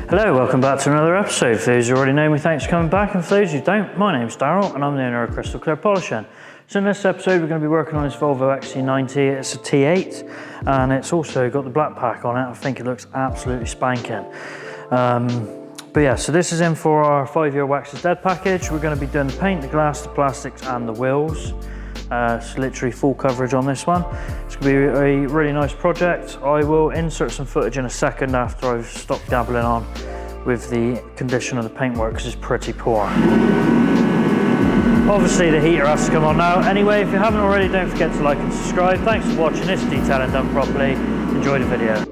Hello, welcome back to another episode. For those who already know me, thanks for coming back, and for those who don't, my name's Daryl and I'm the owner of Crystal Clear Polishing. So in this episode we're going to be working on this Volvo XC90, it's a T8 and it's also got the black pack on it. I think it looks absolutely spanking. But yeah, so this is in for our 5-year wax is dead package. We're going to be doing the paint, the glass, the plastics and the wheels. It's literally full coverage on this one. It's going to be a really nice project. I will insert some footage in a second after I've stopped dabbling on with the condition of the paintwork because it's pretty poor. Obviously the heater has to come on now. Anyway, if you haven't already, don't forget to like and subscribe. Thanks for watching this detailing done properly. Enjoy the video.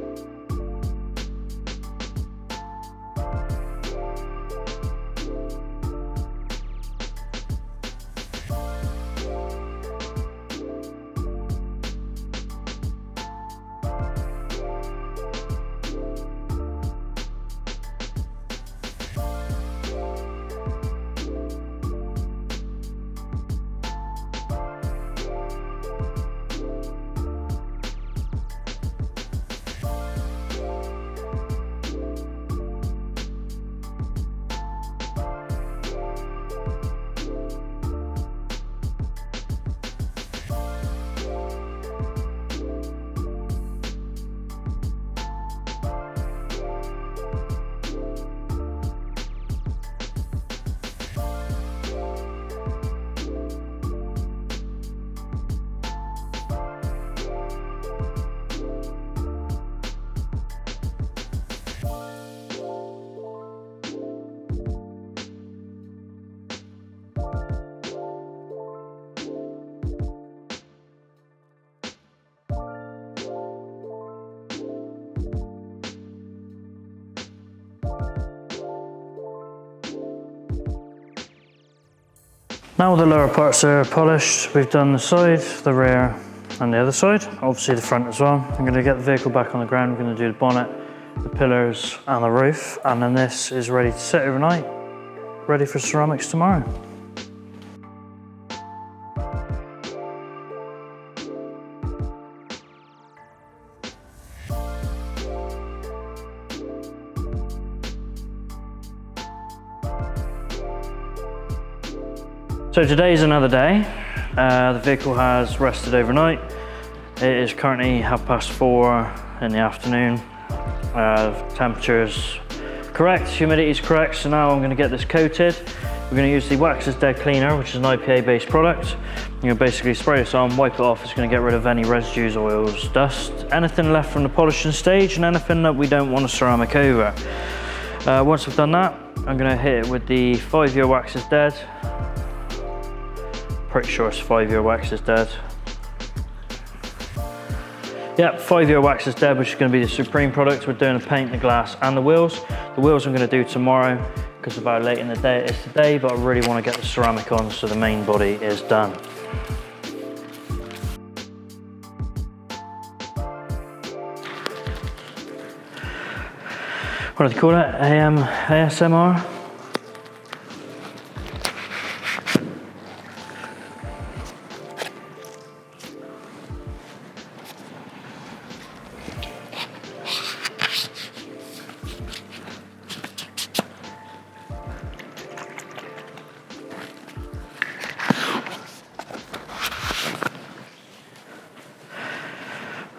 Now all the lower parts are polished, we've done the side, the rear and the other side, obviously the front as well. I'm going to get the vehicle back on the ground, we're going to do the bonnet, the pillars and the roof, and then this is ready to sit overnight, ready for ceramics tomorrow. So today's another day. The vehicle has rested overnight. It is currently 4:30 in the afternoon. Temperature's correct, humidity is correct, so now I'm going to get this coated. We're going to use the Wax is Dead Cleaner, which is an IPA based product. You're going to basically spray this on, wipe it off. It's going to get rid of any residues, oils, dust, anything left from the polishing stage and anything that we don't want to ceramic over. Once I've done that, I'm going to hit it with the 5-year Wax is Dead. Pretty sure it's 5-year Wax is Dead. Yep, 5-year Wax is Dead, which is going to be the Supreme product. We're doing the paint, the glass and the wheels. The wheels I'm going to do tomorrow because of how late in the day it is today, but I really want to get the ceramic on so the main body is done. What do they call it? ASMR?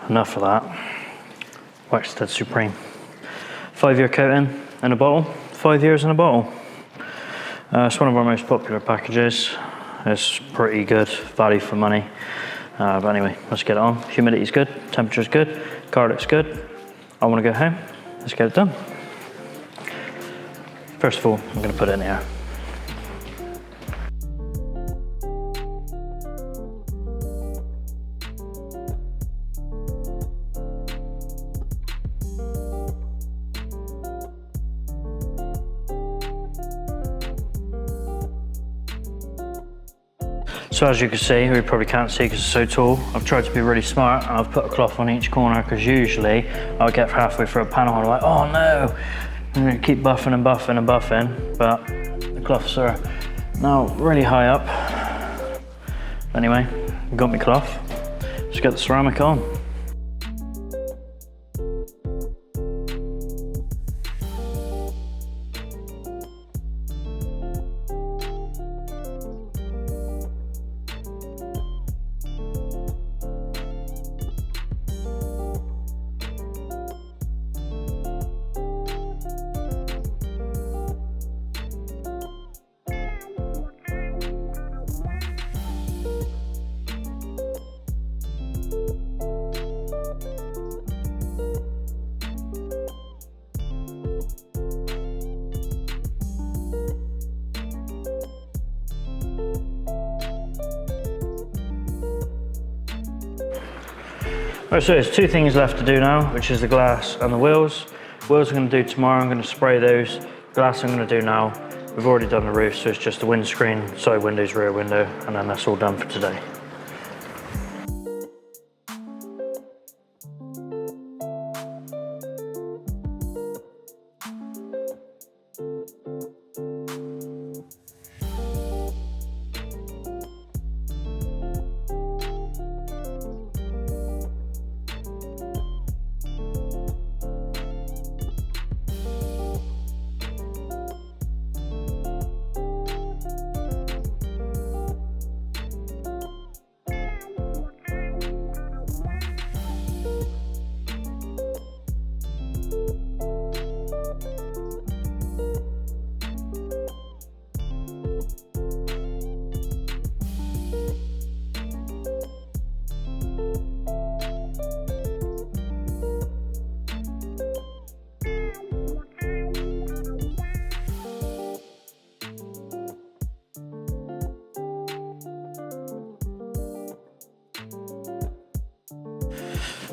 Enough of that. Wax is Dead Supreme. 5-year coating in a bottle. 5 years in a bottle. It's one of our most popular packages. It's pretty good value for money. But anyway, let's get it on. Humidity's good, temperature's good, car looks good. I want to go home. Let's get it done. First of all, I'm going to put it in here. So as you can see, we probably can't see because it's so tall, I've tried to be really smart and I've put a cloth on each corner because usually I'll get halfway through a panel and I'm like, oh no, I'm going to keep buffing and buffing and buffing, but the cloths are now really high up. Anyway, got my cloth, let's get the ceramic on. Right, so there's two things left to do now, which is the glass and the wheels. Wheels I'm going to do tomorrow, I'm going to spray those. Glass I'm going to do now. We've already done the roof, so it's just the windscreen, side windows, rear window, and then that's all done for today.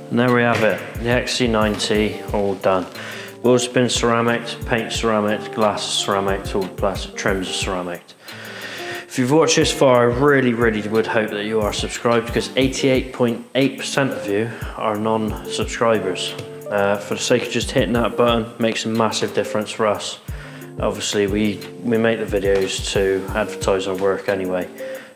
And there we have it, the XC90 all done. Wheels been ceramic, paint ceramic, glass ceramic, all plastic trims are ceramic. If you've watched this far, I really would hope that you are subscribed, because 88.8% of you are non-subscribers. For the sake of just hitting that button makes a massive difference for us. Obviously we make the videos to advertise our work anyway.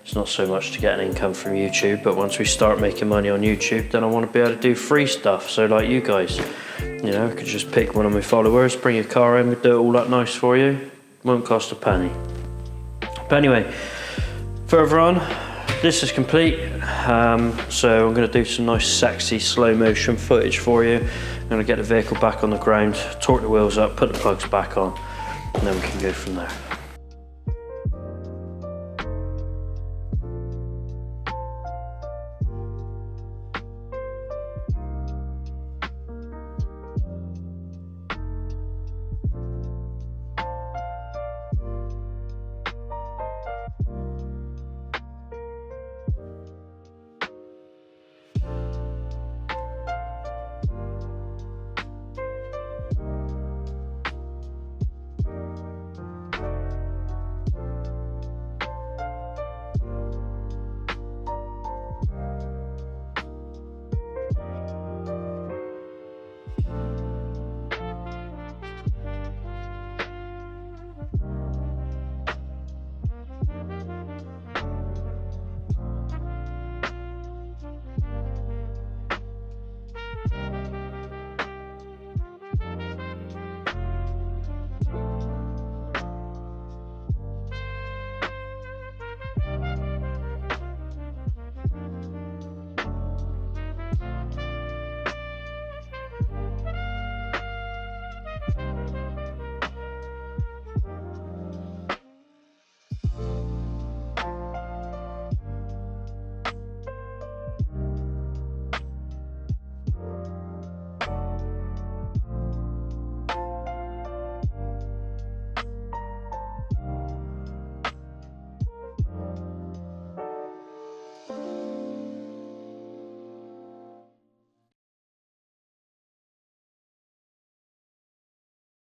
It's not so much to get an income from YouTube, but once we start making money on YouTube, then I want to be able to do free stuff. So like you guys, you know, I could just pick one of my followers, bring your car in, we'd do it all that nice for you. Won't cost a penny. But anyway, further on, this is complete. So I'm going to do some nice sexy slow motion footage for you. I'm going to get the vehicle back on the ground, torque the wheels up, put the plugs back on, and then we can go from there.